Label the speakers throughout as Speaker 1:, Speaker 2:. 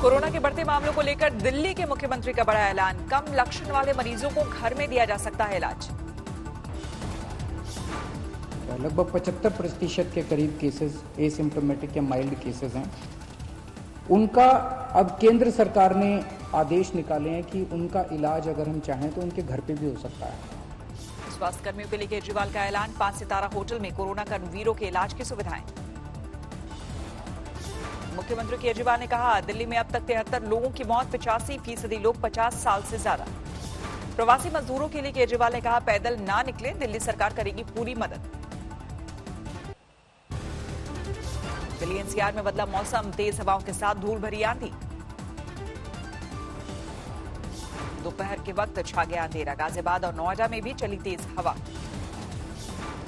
Speaker 1: Corona के बढ़ते मामलों को लेकर दिल्ली के मुख्यमंत्री का बड़ा ऐलान। कम लक्षण वाले मरीजों को घर में दिया जा सकता है इलाज।
Speaker 2: लगभग 75% के करीब केसेस एसिम्प्टोमेटिक या माइल्ड केसेस हैं। उनका अब केंद्र सरकार ने आदेश निकाले हैं कि उनका इलाज अगर हम चाहें तो उनके घर पे भी हो सकता है।
Speaker 1: स्वास्थ्य कर्मियों के लिए केजरीवाल का ऐलान। 5 सितारा होटल में कोरोना कर्मवीरों के इलाज की सुविधाएं। मुख्यमंत्री केजरीवाल ने कहा, दिल्ली में अब तक 73 लोगों की मौत, 85% लोग 50 साल से ज्यादा। प्रवासी मजदूरों के लिए केजरीवाल ने कहा, पैदल ना निकले, दिल्ली सरकार करेगी पूरी मदद। दिल्ली एनसीआर में बदला मौसम, तेज हवाओं के साथ धूल भरी आंधी। दोपहर के वक्त छा गया अंधेरा। गाजियाबाद और नोएडा में भी चली तेज हवा।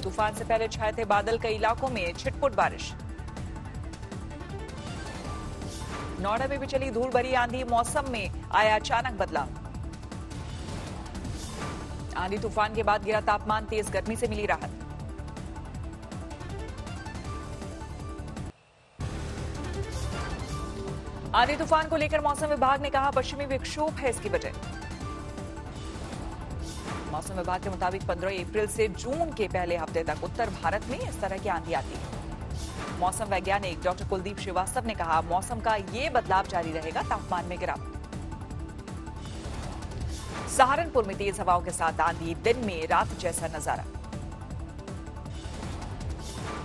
Speaker 1: तूफान से पहले छाए थे बादल, कई इलाकों में छिटपुट बारिश। नोएडा में भी चली धूल भरी आंधी, मौसम में आया अचानक बदलाव। आंधी तूफान के बाद गिरा तापमान, तेज गर्मी से मिली राहत। आंधी तूफान को लेकर मौसम विभाग ने कहा, पश्चिमी विक्षोभ है इसकी वजह। मौसम विभाग के मुताबिक 15 अप्रैल से जून के पहले हफ्ते तक उत्तर भारत में इस तरह की आंधी आती है। मौसम वैज्ञानिक डॉक्टर कुलदीप श्रीवास्तव ने कहा, मौसम का ये बदलाव जारी रहेगा, तापमान में गिरावट। सहारनपुर में तेज हवाओं के साथ आंधी, दिन में रात जैसा नजारा।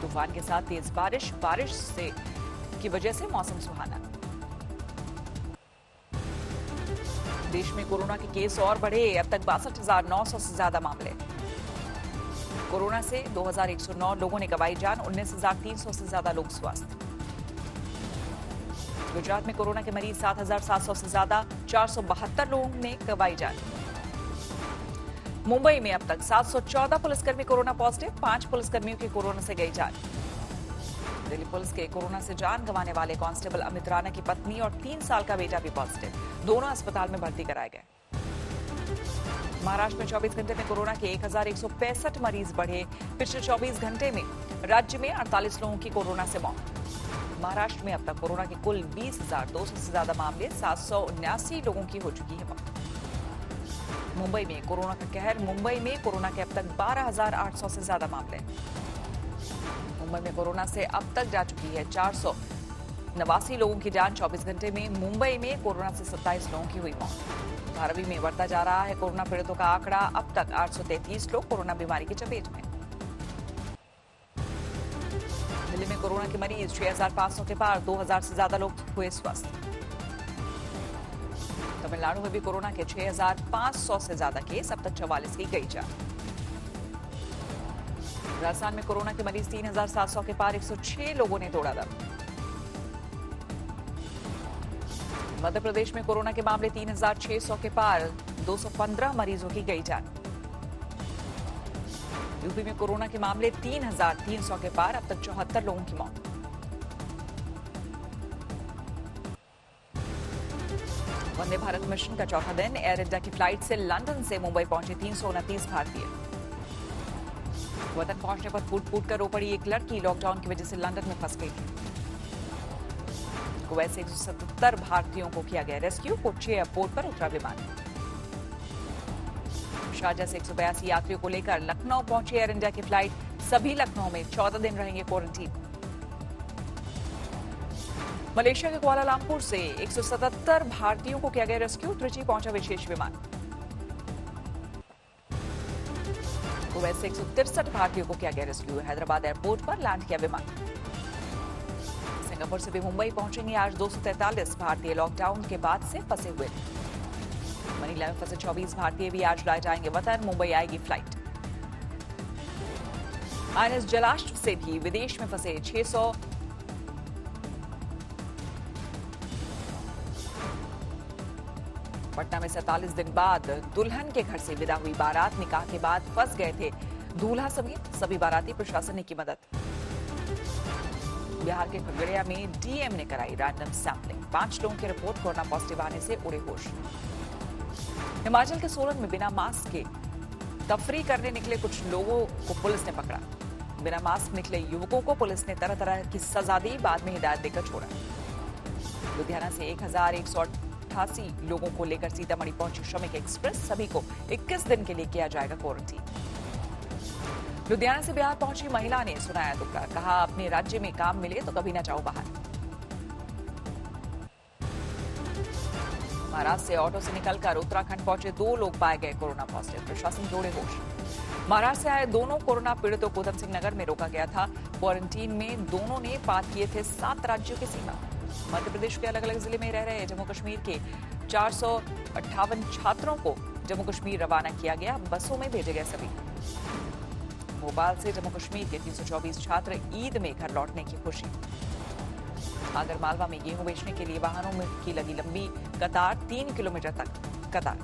Speaker 1: तूफान के साथ तेज बारिश से की वजह से मौसम सुहाना। देश में कोरोना के केस और बढ़े, अब तक 62,900 से ज्यादा मामले। कोरोना से 2,109 लोगों ने गंवाई जान, 19,300 से ज्यादा लोग स्वस्थ। गुजरात में कोरोना के मरीज 7,700 से ज्यादा, 472 लोगों ने गंवाई जान। मुंबई में अब तक 714 पुलिसकर्मी कोरोना पॉजिटिव, 5 पुलिसकर्मियों की कोरोना से गई जान। दिल्ली पुलिस के कोरोना से जान गंवाने वाले कांस्टेबल अमित राणा की पत्नी और 3 साल का बेटा भी पॉजिटिव, दोनों अस्पताल में भर्ती कराए गए। महाराष्ट्र में 24 घंटे में कोरोना के 1,165 मरीज बढ़े। पिछले 24 घंटे में राज्य में 48 लोगों की कोरोना से मौत। महाराष्ट्र में अब तक कोरोना के कुल 20,200 से ज्यादा मामले, 779 लोगों की हो चुकी है मौत। मुंबई में कोरोना का कहर, मुंबई में कोरोना के अब तक 12,800 से ज्यादा मामले। मुंबई में कोरोना से अब तक जा चुकी है 489 लोगों की जान। 24 घंटे में मुंबई में कोरोना से 27 लोगों की हुई मौत। धारावी में बढ़ता जा रहा है कोरोना पीड़ितों का आंकड़ा, अब तक 833 लोग कोरोना बीमारी की चपेट में। दिल्ली में कोरोना के मरीज 6,500 के पार, 2,000 से ज्यादा लोग हुए स्वस्थ। तमिलनाडु में भी कोरोना के 6,500 से ज्यादा केस, अब तक 44 की गई जान। राजस्थान में कोरोना के मरीज 3,700 के पार, 106 लोगों ने तोड़ा दम। मध्य प्रदेश में कोरोना के मामले 3,600 के पार, 215 मरीजों की गई जान। यूपी में कोरोना के मामले 3,300 के पार, अब तक 74 लोगों की मौत। वंदे भारत मिशन का चौथा दिन, एयर इंडिया की फ्लाइट से लंदन से मुंबई पहुंचे 329 भारतीय। वतन पहुंचने पर फूट कर रो पड़ी एक लड़की, लॉकडाउन की वजह से लंदन में फंस गई थी। कुवैत से 177 भारतीयों को किया गया रेस्क्यू, कोच्चि एयरपोर्ट पर उतरा विमान। शारजाह से 182 यात्रियों को लेकर लखनऊ पहुंची एयर इंडिया की फ्लाइट, सभी लखनऊ में 14 दिन रहेंगे क्वारंटीन। मलेशिया के कुआलालंपुर से 177 भारतीयों को किया गया रेस्क्यू, त्रिची पहुंचा विशेष विमान। कुवैत से 163 भारतीयों को किया गया रेस्क्यू, हैदराबाद एयरपोर्ट पर लैंड किया विमान। सिंगापुर से भी मुंबई पहुंचेंगे आज 243 भारतीय, लॉकडाउन के बाद से फंसे हुए थे। मनीला में फंसे 24 भारतीय भी आज लाए जाएंगे वतन, मुंबई आएगी फ्लाइट। आईएनएस जलाश्व से भी विदेश में फंसे 600 पटना में 47 दिन बाद दुल्हन के घर से विदा हुई बारात, निकाह के बाद फंस गए थे दूल्हा समेत सभी बाराती, प्रशासन ने की मदद। बिहार के खगड़िया में डीएम ने कराई रैंडम सैंपलिंग, 5 लोगों की रिपोर्ट कोरोना पॉजिटिव आने से उड़े होश। हिमाचल के सोलन में बिना मास्क के तफरी करने निकले कुछ लोगों को पुलिस ने पकड़ा। बिना मास्क निकले युवकों को पुलिस ने तरह तरह की सजा दी, बाद में हिदायत देकर छोड़ा। लुधियाना से 1188 लोगों को लेकर सीतामढ़ी पहुंची श्रमिक एक्सप्रेस। सभी को 21 दिन के लिए किया जाएगा क्वारंटीन। लुधियाना से बिहार पहुंची महिला ने सुनाया दुक्का, कहा अपने राज्य में काम मिले तो कभी न जाओ बाहर। महाराष्ट्र से ऑटो से निकलकर उत्तराखंड पहुंचे 2 लोग पाए गए कोरोना पॉजिटिव। प्रशासन जोड़े होश। महाराष्ट्र से आए दोनों कोरोना पीड़ितों को उधम सिंह नगर में रोका गया था। क्वारंटीन में दोनों ने पार किए थे 7 राज्यों की सीमा। मध्य प्रदेश के अलग अलग जिले में रह रहे जम्मू कश्मीर के 458 छात्रों को जम्मू कश्मीर रवाना किया गया। बसों में भेजे गए सभी। भोपाल से जम्मू कश्मीर के 324 छात्र ईद में घर लौटने की खुशी। आगर मालवा में गेहूं बेचने के लिए वाहनों में की लगी लंबी कतार, 3 किलोमीटर तक कतार।